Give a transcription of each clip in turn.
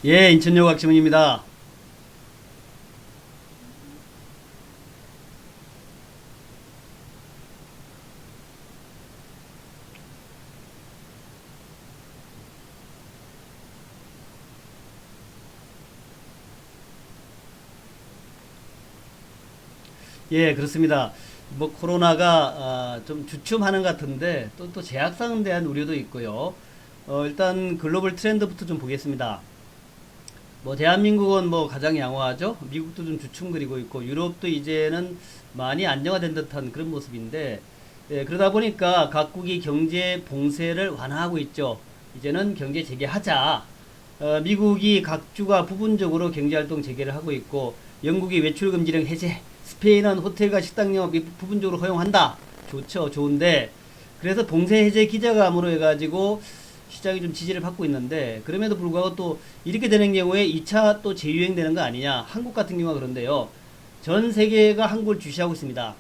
예, 인천여고 학시문입니다. 예, 그렇습니다. 뭐 코로나가 좀 주춤하는 것 같은데 또 재확산에 대한 우려도 있고요. 일단 글로벌 트렌드부터 좀 보겠습니다. 뭐 대한민국은 뭐 가장 양호하죠. 미국도 좀 주춤거리고 있고 유럽도 이제는 많이 안정화된 듯한 그런 모습인데, 예, 그러다 보니까 각국이 경제 봉쇄를 완화하고 있죠. 이제는 경제 재개하자. 미국이 각주가 부분적으로 경제활동 재개를 하고 있고, 영국이 외출 금지령 해제, 스페인은 호텔과 식당 영업 부분적으로 허용한다. 좋죠, 좋은데 그래서 봉쇄 해제 기자감으로 해가지고 시장이 좀 지지를 받고 있는데, 그럼에도 불구하고 또 이렇게 되는 경우에 2차 또 재유행되는 거 아니냐. 한국 같은 경우가 그런데요. 전 세계가 한국을 주시하고 있습니다.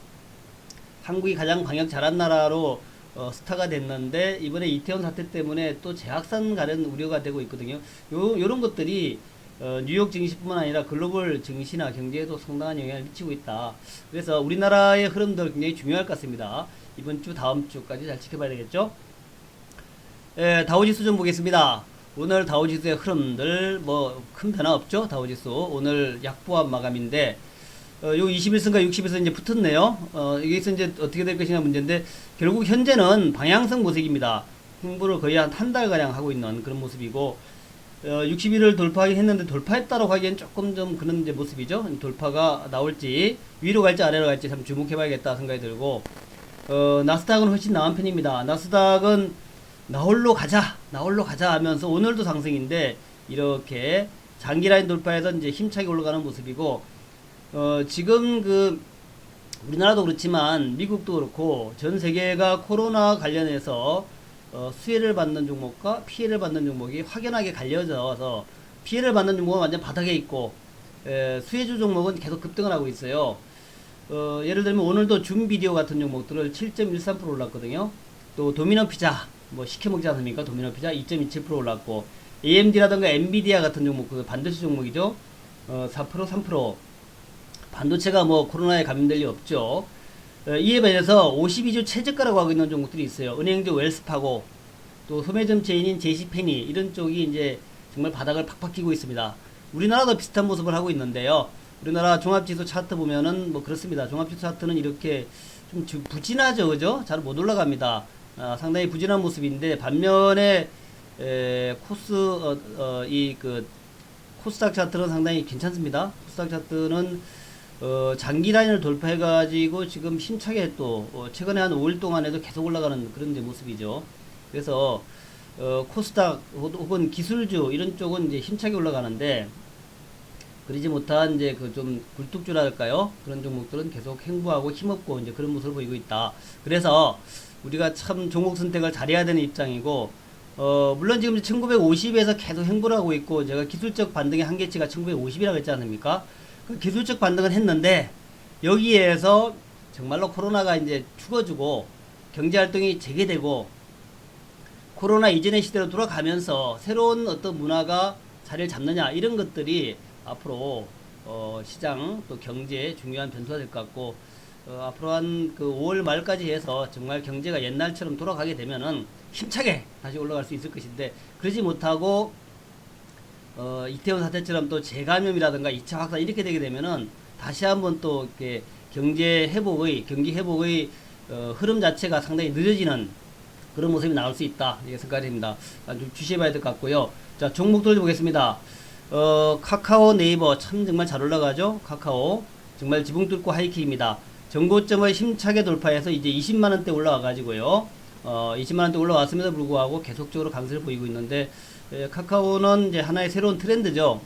한국이 가장 방역 잘한 나라로 스타가 됐는데, 이번에 이태원 사태 때문에 또 재확산 가는 우려가 되고 있거든요. 요런 것들이 뉴욕 증시뿐만 아니라 글로벌 증시나 경제에도 상당한 영향을 미치고 있다. 그래서 우리나라의 흐름도 굉장히 중요할 것 같습니다. 이번 주 다음 주까지 잘 지켜봐야 되겠죠. 예, 다우지수 좀 보겠습니다. 오늘 다우지수의 흐름들 뭐 큰 변화 없죠. 다우지수 오늘 약보합 마감인데, 요 21선과 60에서 이제 붙었네요. 여기서 이제 어떻게 될 것이냐 문제인데, 결국 현재는 방향성 모색입니다. 횡보를 거의 한 달가량 하고 있는 그런 모습이고, 60일을 돌파하긴 했는데 돌파했다고 하기엔 조금 좀 그런 이제 모습이죠. 돌파가 나올지 위로 갈지 아래로 갈지 참 주목해봐야겠다 생각이 들고, 나스닥은 훨씬 나은 편입니다. 나스닥은 나홀로 가자 하면서 오늘도 상승인데, 이렇게 장기 라인 돌파해서 이제 힘차게 올라가는 모습이고, 지금 우리나라도 그렇지만 미국도 그렇고 전 세계가 코로나 관련해서 수혜를 받는 종목과 피해를 받는 종목이 확연하게 갈려져서, 피해를 받는 종목은 완전 바닥에 있고, 수혜주 종목은 계속 급등을 하고 있어요. 예를 들면 오늘도 줌 비디오 같은 종목들을 7.13% 올랐거든요. 또 도미노 피자 뭐 시켜 먹지 않습니까? 도미노 피자 2.27% 올랐고, AMD라든가 엔비디아 같은 종목, 그 반도체 종목이죠. 4% 3%. 반도체가 뭐 코로나에 감염될 리 없죠. 이에 반해서 52주 최저가라고 하고 있는 종목들이 있어요. 은행주 웰스파고, 또 소매점 체인인 제시페니, 이런 쪽이 이제 정말 바닥을 팍팍 끼고 있습니다. 우리나라도 비슷한 모습을 하고 있는데요. 우리나라 종합지수 차트 보면은 뭐 그렇습니다. 종합지수 차트는 이렇게 좀 부진하죠, 그죠? 잘 못 올라갑니다. 상당히 부진한 모습인데, 반면에 코스 코스닥 차트는 상당히 괜찮습니다. 코스닥 차트는 장기 라인을 돌파해가지고 지금 힘차게 또 최근에 한 5일 동안에도 계속 올라가는 그런 이제 모습이죠. 그래서 코스닥 혹은 기술주 이런 쪽은 이제 힘차게 올라가는데, 그러지 못한 이제 그 좀 굴뚝주랄까요? 그런 종목들은 계속 횡보하고 힘없고 이제 그런 모습을 보이고 있다. 그래서 우리가 참 종목 선택을 잘해야 되는 입장이고, 물론 지금 1950에서 계속 횡보를 하고 있고, 제가 기술적 반등의 한계치가 1950이라고 했지 않습니까? 그 기술적 반등은 했는데, 여기에서 정말로 코로나가 이제 죽어주고 경제활동이 재개되고 코로나 이전의 시대로 돌아가면서 새로운 어떤 문화가 자리를 잡느냐, 이런 것들이 앞으로 시장 또 경제에 중요한 변수가 될 것 같고, 앞으로 한 그 5월 말까지 해서 정말 경제가 옛날처럼 돌아가게 되면은 힘차게 다시 올라갈 수 있을 것인데, 그러지 못하고 이태원 사태처럼 또 재감염이라든가 2차 확산 이렇게 되게 되면은 다시 한번 또 이렇게 경기 회복의 흐름 자체가 상당히 늦어지는 그런 모습이 나올 수 있다, 이게 생각이 됩니다. 좀 주시해봐야 될 것 같고요. 자, 종목들 보겠습니다. 카카오, 네이버 참 정말 잘 올라가죠. 카카오 정말 지붕 뚫고 하이킥입니다. 전고점을 힘차게 돌파해서 이제 20만원대 올라와 가지고요, 20만원대 올라왔음에도 불구하고 계속적으로 강세를 보이고 있는데, 카카오는 이제 하나의 새로운 트렌드죠.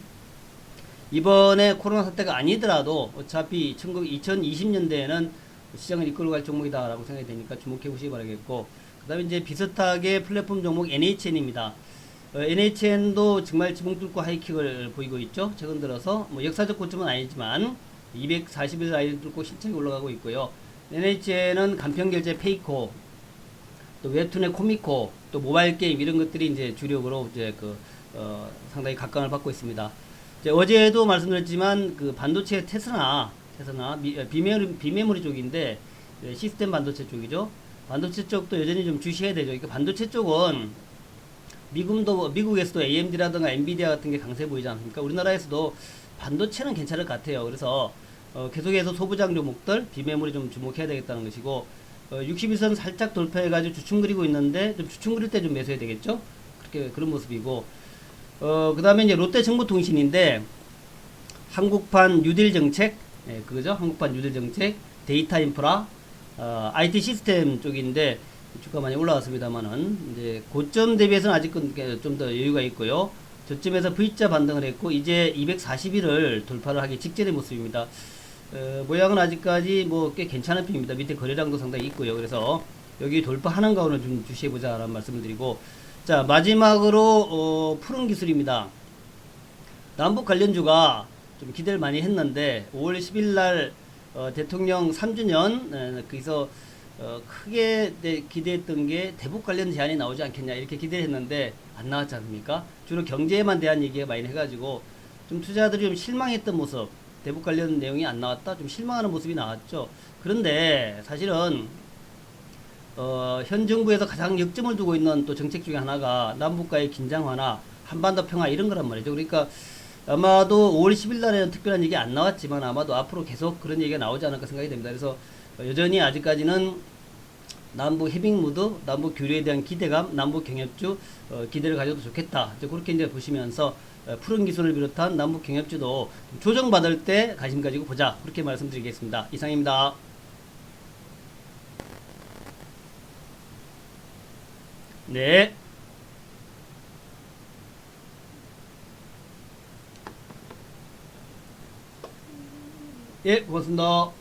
이번에 코로나 사태가 아니더라도 어차피 2020년대에는 시장을 이끌고 갈 종목이다라고 생각이 되니까 주목해 보시기 바라겠고, 그 다음에 이제 비슷하게 플랫폼 종목 NHN입니다. NHN도 정말 지붕 뚫고 하이킥을 보이고 있죠. 최근 들어서 뭐 역사적 고점은 아니지만 240일 라인을 뚫고 힘차게 올라가고 있고요. NHN은 간편결제 페이코, 또 웹툰의 코미코, 또 모바일 게임 이런 것들이 이제 주력으로 이제 상당히 각광을 받고 있습니다. 이제 어제도 말씀드렸지만 그 반도체 테스나 비메모리 쪽인데 시스템 반도체 쪽이죠. 반도체 쪽도 여전히 좀 주시해야 되죠. 그러니까 반도체 쪽은 미국에서도 AMD라든가 엔비디아 같은 게 강세 보이지 않습니까? 우리나라에서도 반도체는 괜찮을 것 같아요. 그래서 계속해서 소부장 종목들 비메모리 좀 주목해야 되겠다는 것이고 62선 살짝 돌파해가지고 주춤 그리고 있는데 좀 주춤 그릴 때 좀 매수해야 되겠죠? 그렇게 그런 모습이고 그 다음에 이제 롯데정보통신인데 한국판 뉴딜 정책, 예, 그거죠? 한국판 뉴딜 정책, 데이터 인프라, IT 시스템 쪽인데 주가 많이 올라왔습니다만은 이제 고점 대비해서는 아직은 좀 더 여유가 있고요. 저점에서 V자 반등을 했고 이제 240일을 돌파를 하기 직전의 모습입니다. 모양은 아직까지 뭐 꽤 괜찮은 편입니다. 밑에 거래량도 상당히 있고요. 그래서 여기 돌파하는 가운을 좀 주시해보자 라는 말씀을 드리고 자 마지막으로 푸른 기술입니다. 남북 관련주가 좀 기대를 많이 했는데 5월 10일 날 대통령 3주년 거기서 크게 기대했던 게 대북 관련 제안이 나오지 않겠냐 이렇게 기대를 했는데 안 나왔지 않습니까? 주로 경제에만 대한 얘기가 많이 해가지고 좀 투자자들이 좀 실망했던 모습 대북 관련 내용이 안 나왔다 좀 실망하는 모습이 나왔죠. 그런데 사실은 현 정부에서 가장 역점을 두고 있는 또 정책 중에 하나가 남북과의 긴장 완화 한반도 평화 이런 거란 말이죠. 그러니까 아마도 5월 10일 날에는 특별한 얘기 안 나왔지만 아마도 앞으로 계속 그런 얘기가 나오지 않을까 생각이 됩니다. 그래서 여전히 아직까지는 남북 해빙 무드, 남북 교류에 대한 기대감, 남북 경협주 기대를 가져도 좋겠다. 이제 그렇게 이제 보시면서 푸른 기술을 비롯한 남북 경협주도 조정받을 때 관심 가지고 보자. 그렇게 말씀드리겠습니다. 이상입니다. 네. 예, 고맙습니다.